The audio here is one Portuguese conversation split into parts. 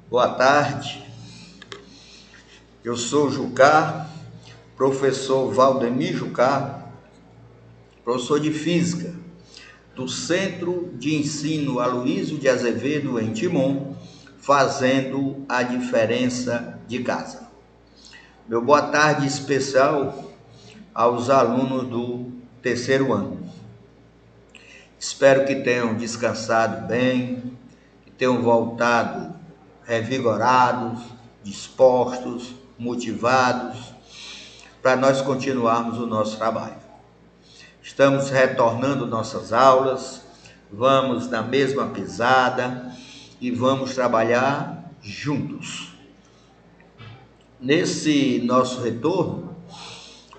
Boa tarde, eu sou Jucá, professor Valdemir Jucá, professor de Física do Centro de Ensino Aloysio de Azevedo, em Timon, fazendo a diferença de casa. Meu boa tarde especial aos alunos do terceiro ano. Espero que tenham descansado bem, que tenham voltado revigorados, dispostos, motivados, para nós continuarmos o nosso trabalho. Estamos retornando nossas aulas, vamos na mesma pisada e vamos trabalhar juntos. Nesse nosso retorno,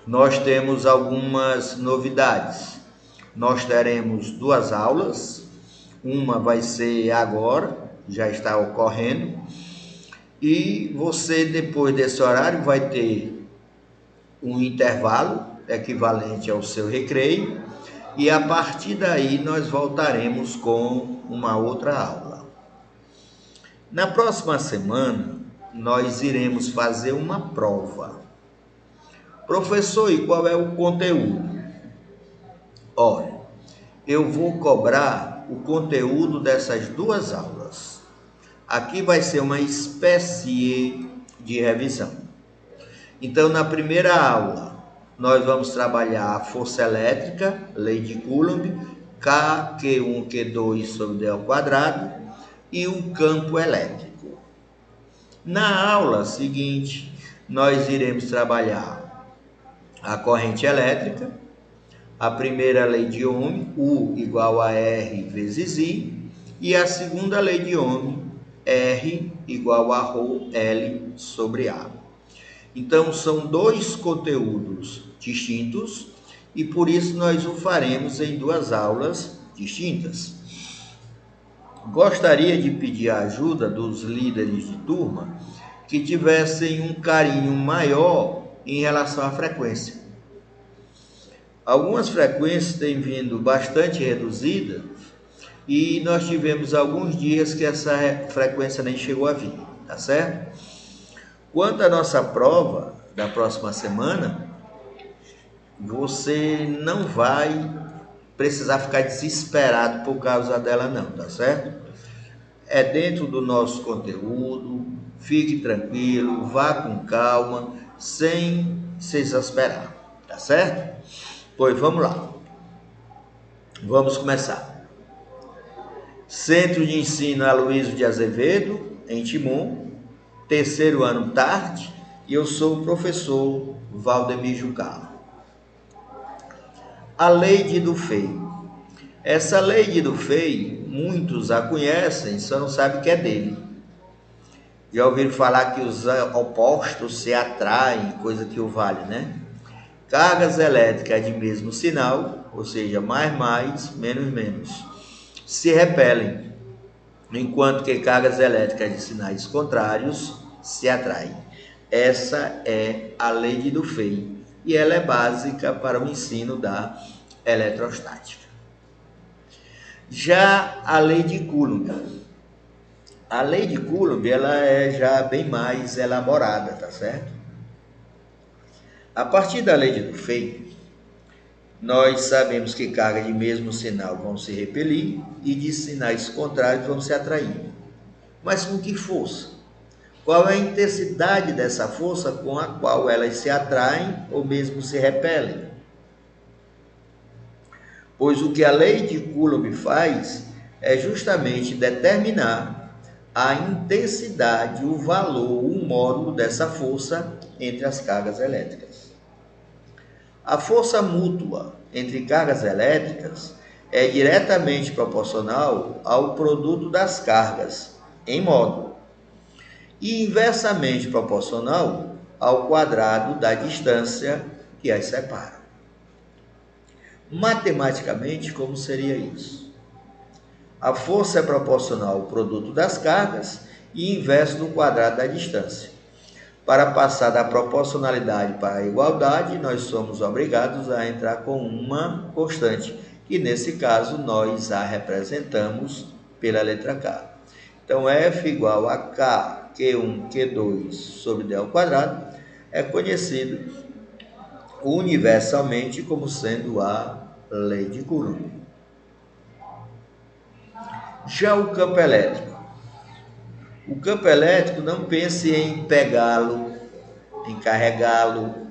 nós temos algumas novidades. Nós teremos 2 aulas, uma vai ser agora, já está ocorrendo, e você, depois desse horário, vai ter um intervalo equivalente ao seu recreio, e a partir daí nós voltaremos com uma outra aula. Na próxima semana, nós iremos fazer uma prova. Professor, e qual é o conteúdo? Olha, eu vou cobrar o conteúdo dessas 2 aulas. Aqui vai ser uma espécie de revisão. Então, na primeira aula, nós vamos trabalhar a força elétrica, lei de Coulomb, K, Q1, Q2 sobre D ao quadrado, e o campo elétrico. Na aula seguinte, nós iremos trabalhar a corrente elétrica, a primeira lei de Ohm, U igual a R vezes I, e a segunda lei de Ohm, R igual a ρ L sobre A. Então, são 2 conteúdos distintos e por isso nós o faremos em 2 aulas distintas. Gostaria de pedir a ajuda dos líderes de turma que tivessem um carinho maior em relação à frequência. Algumas frequências têm vindo bastante reduzidas e nós tivemos alguns dias que essa frequência nem chegou a vir, tá certo? Quanto à nossa prova da próxima semana, você não vai precisar ficar desesperado por causa dela não, tá certo? É dentro do nosso conteúdo, fique tranquilo, vá com calma, sem se exasperar, tá certo? Pois vamos lá, vamos começar. Centro de Ensino Aloysio de Azevedo, em Timon, terceiro ano tarde, e eu sou o professor Valdemir Jucá. A lei de Dufay. Essa lei de Dufay, muitos a conhecem, só não sabem que é dele. Já ouviram falar que os opostos se atraem, coisa que o vale, né? Cargas elétricas de mesmo sinal, ou seja, mais, menos, se repelem, enquanto que cargas elétricas de sinais contrários se atraem. Essa é a lei de Dufay e ela é básica para o ensino da eletrostática. Já a lei de Coulomb. A lei de Coulomb ela é já bem mais elaborada, tá certo? A partir da lei de Dufay, nós sabemos que cargas de mesmo sinal vão se repelir e de sinais contrários vão se atrair. Mas com que força? Qual é a intensidade dessa força com a qual elas se atraem ou mesmo se repelem? Pois o que a lei de Coulomb faz é justamente determinar a intensidade, o valor, o módulo dessa força entre as cargas elétricas. A força mútua entre cargas elétricas é diretamente proporcional ao produto das cargas em módulo e inversamente proporcional ao quadrado da distância que as separa. Matematicamente, como seria isso? A força é proporcional ao produto das cargas e inverso do quadrado da distância. Para passar da proporcionalidade para a igualdade, nós somos obrigados a entrar com uma constante, que nesse caso nós a representamos pela letra K. Então, F igual a K Q1, Q2 sobre D ao quadrado é conhecido universalmente como sendo a lei de Coulomb. Já o campo elétrico. O campo elétrico, não pense em pegá-lo, em carregá-lo.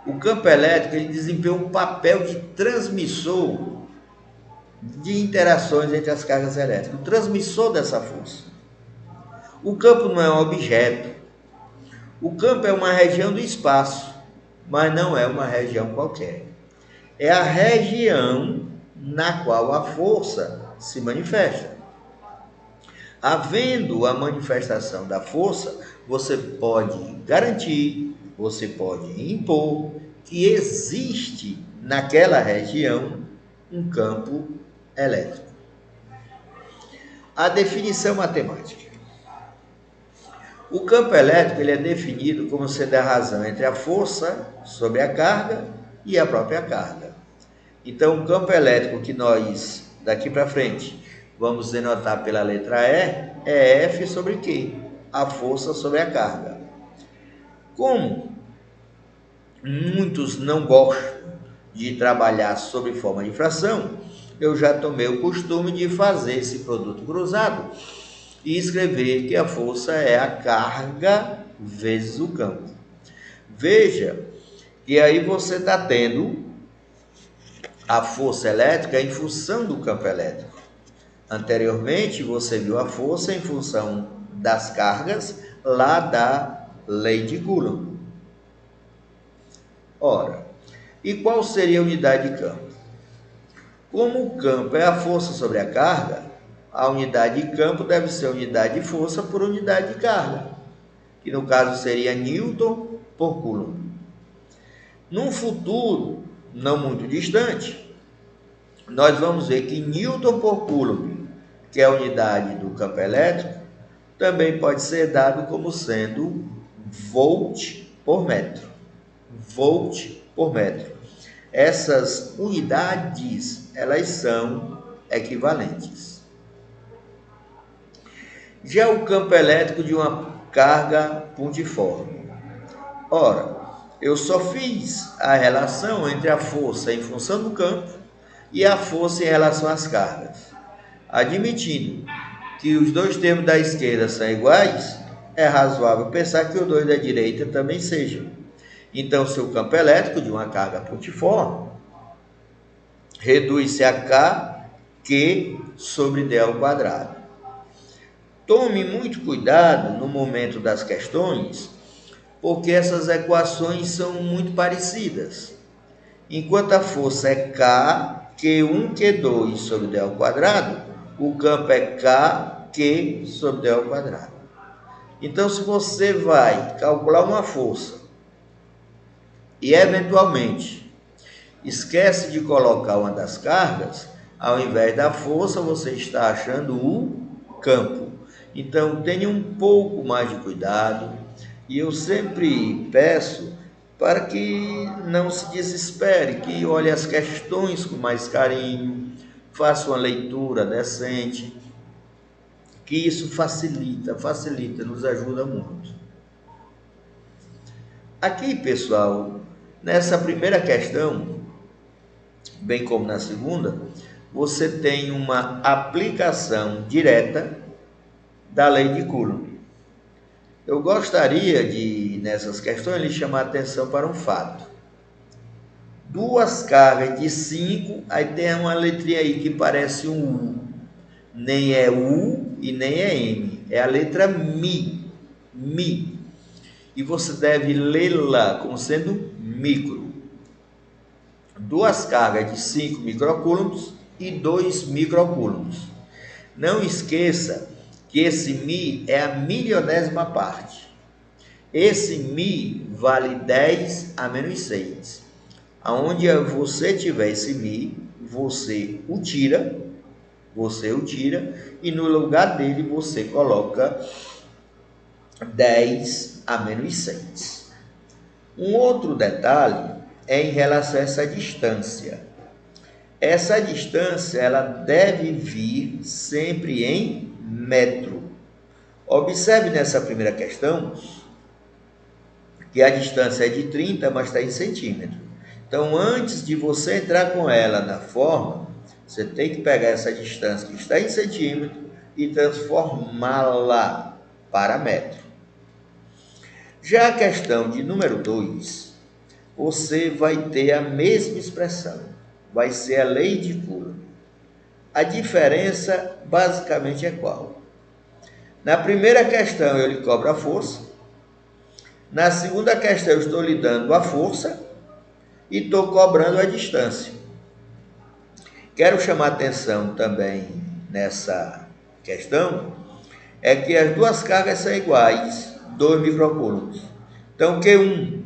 O campo elétrico ele desempenha um papel de transmissor de interações entre as cargas elétricas, o transmissor dessa força. O campo não é um objeto. O campo é uma região do espaço, mas não é uma região qualquer. É a região na qual a força se manifesta. Havendo a manifestação da força, você pode garantir, você pode impor que existe naquela região um campo elétrico. A definição matemática. O campo elétrico ele é definido como sendo a razão entre a força sobre a carga e a própria carga. Então, o campo elétrico que nós, daqui para frente, vamos denotar pela letra E, é F sobre Q, a força sobre a carga. Como muitos não gostam de trabalhar sob forma de fração, eu já tomei o costume de fazer esse produto cruzado e escrever que a força é a carga vezes o campo. Veja que aí você está tendo a força elétrica em função do campo elétrico. Anteriormente, você viu a força em função das cargas lá da lei de Coulomb. Ora, e qual seria a unidade de campo? Como o campo é a força sobre a carga, a unidade de campo deve ser a unidade de força por unidade de carga, que no caso seria Newton por Coulomb. Num futuro não muito distante, nós vamos ver que Newton por Coulomb, que é a unidade do campo elétrico, também pode ser dado como sendo volt por metro. Volt por metro. Essas unidades, elas são equivalentes. Já o campo elétrico de uma carga pontiforme. Ora, eu só fiz a relação entre a força em função do campo e a força em relação às cargas. Admitindo que os dois termos da esquerda são iguais, é razoável pensar que os dois da direita também sejam. Então, seu campo elétrico de uma carga pontiforme reduz-se a K, Q sobre D ao quadrado. Tome muito cuidado no momento das questões, porque essas equações são muito parecidas. Enquanto a força é K, Q1, Q2 sobre D ao quadrado, o campo é K, Q sobre D ao quadrado. Então, se você vai calcular uma força e, eventualmente, esquece de colocar uma das cargas, ao invés da força, você está achando o campo. Então, tenha um pouco mais de cuidado, e eu sempre peço para que não se desespere, que olhe as questões com mais carinho, faça uma leitura decente, que isso facilita, nos ajuda muito. Aqui, pessoal, nessa primeira questão, bem como na segunda, você tem uma aplicação direta da lei de Coulomb. Eu gostaria de, nessas questões, lhe chamar a atenção para um fato. Duas cargas de 5, aí tem uma letrinha aí que parece um U. Nem é U e nem é M. É a letra Mi. Mi. E você deve lê-la como sendo micro. Duas cargas de 5 microcoulombs e 2 microcoulombs. Não esqueça que esse Mi é a milionésima parte. Esse Mi vale 10 a menos 6. Aonde você tiver esse Mi, você o tira, e no lugar dele você coloca 10 a menos 6. Um outro detalhe é em relação a essa distância. Essa distância ela deve vir sempre em metro. Observe nessa primeira questão que a distância é de 30, mas está em centímetro. Então, antes de você entrar com ela na forma, você tem que pegar essa distância que está em centímetro e transformá-la para metro. Já a questão de número 2, você vai ter a mesma expressão, vai ser a lei de Coulomb. A diferença basicamente é qual? Na primeira questão eu lhe cobro a força, na segunda questão eu estou lhe dando a força e estou cobrando a distância. Quero chamar atenção também nessa questão, é que as duas cargas são iguais, 2 microcoulombs. Então, Q1,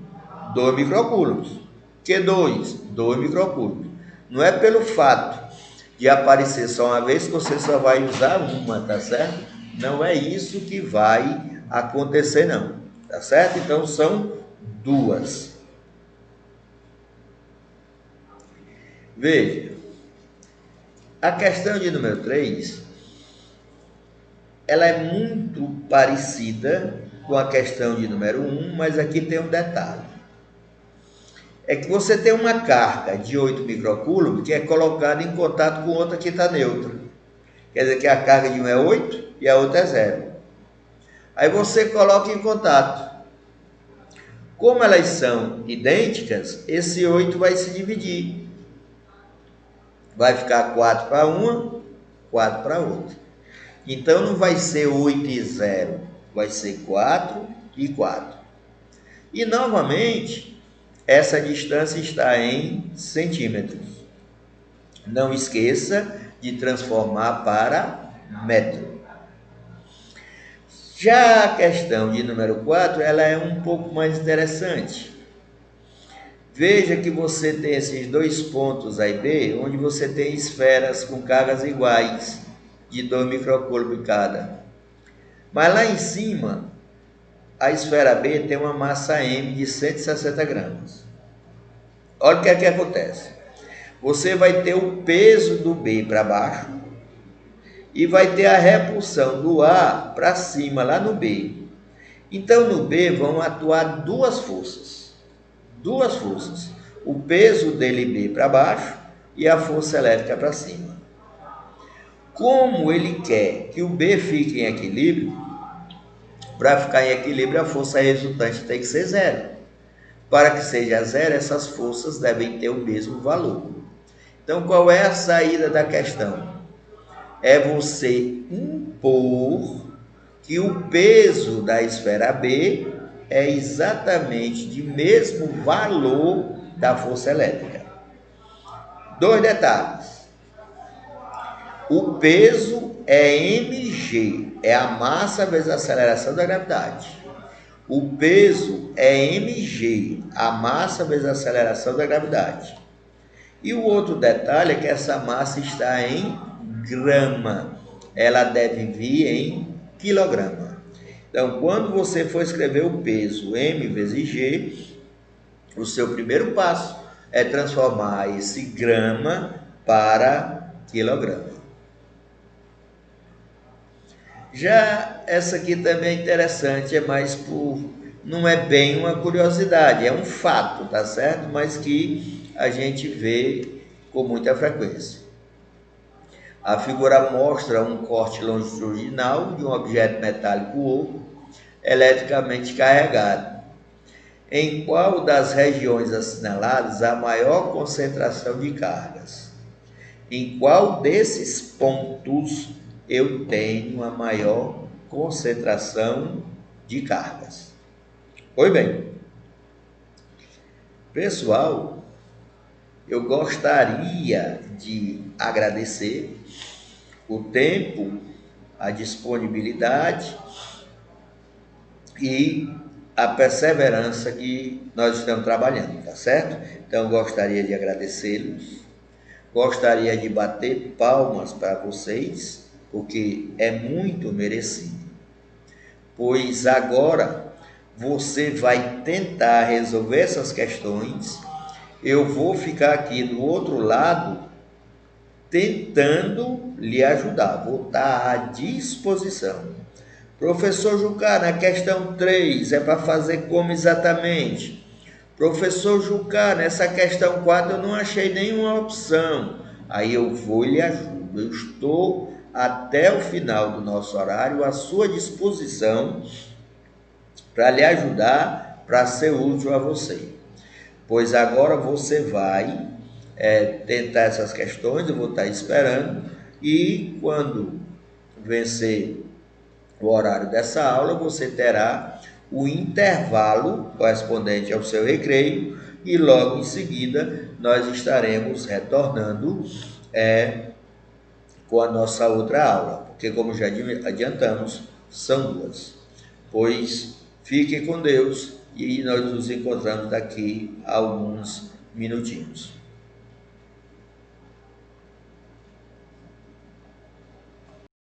2 microcoulombs. Q2, 2 microcoulombs. Não é pelo fato de aparecer só uma vez que você só vai usar uma, tá certo? Não é isso que vai acontecer, não. Tá certo? Então, são duas. Veja, a questão de número 3, ela é muito parecida com a questão de número 1, mas aqui tem um detalhe. É que você tem uma carga de 8 microcoulombs que é colocada em contato com outra que está neutra. Quer dizer que a carga de um é 8 e a outra é 0. Aí você coloca em contato. Como elas são idênticas, esse 8 vai se dividir. Vai ficar 4 para uma, 4 para outra. Então não vai ser 8 e 0, vai ser 4 e 4. E novamente, essa distância está em centímetros. Não esqueça de transformar para metro. Já a questão de número 4, ela é um pouco mais interessante. Veja que você tem esses dois pontos A e B, onde você tem esferas com cargas iguais, de 2 microcoulombs cada. Mas lá em cima, a esfera B tem uma massa M de 160 gramas. Olha o que é que acontece. Você vai ter o peso do B para baixo e vai ter a repulsão do A para cima, lá no B. Então, no B vão atuar duas forças. Duas forças. O peso dele B para baixo e a força elétrica para cima. Como ele quer que o B fique em equilíbrio, para ficar em equilíbrio a força resultante tem que ser 0. Para que seja 0, essas forças devem ter o mesmo valor. Então, qual é a saída da questão? É você impor que o peso da esfera B é exatamente de mesmo valor da força elétrica. Dois detalhes. O peso é mg, é a massa vezes a aceleração da gravidade. O peso é mg, a massa vezes a aceleração da gravidade. E o outro detalhe é que essa massa está em grama. Ela deve vir em quilograma. Então, quando você for escrever o peso m vezes g, o seu primeiro passo é transformar esse grama para quilograma. Já essa aqui também é interessante, não é bem uma curiosidade, é um fato, tá certo? Mas que a gente vê com muita frequência. A figura mostra um corte longitudinal de um objeto metálico oco eletricamente carregado. Em qual das regiões assinaladas há maior concentração de cargas? Em qual desses pontos eu tenho a maior concentração de cargas? Pois bem, pessoal, eu gostaria de agradecer o tempo, a disponibilidade e a perseverança que nós estamos trabalhando, tá certo? Então, gostaria de agradecê-los, gostaria de bater palmas para vocês, porque é muito merecido, pois agora você vai tentar resolver essas questões, eu vou ficar aqui do outro lado tentando lhe ajudar, vou estar à disposição. Professor Jucá, na questão 3, é para fazer como exatamente? Professor Jucá, nessa questão 4 eu não achei nenhuma opção. Aí eu vou e lhe ajudo. Eu estou até o final do nosso horário à sua disposição para lhe ajudar, para ser útil a você. Pois agora você vai tentar essas questões, eu vou estar esperando, e quando vencer o horário dessa aula, você terá o intervalo correspondente ao seu recreio, e logo em seguida nós estaremos retornando com a nossa outra aula, porque como já adiantamos, são duas. Pois fique com Deus e nós nos encontramos daqui a alguns minutinhos.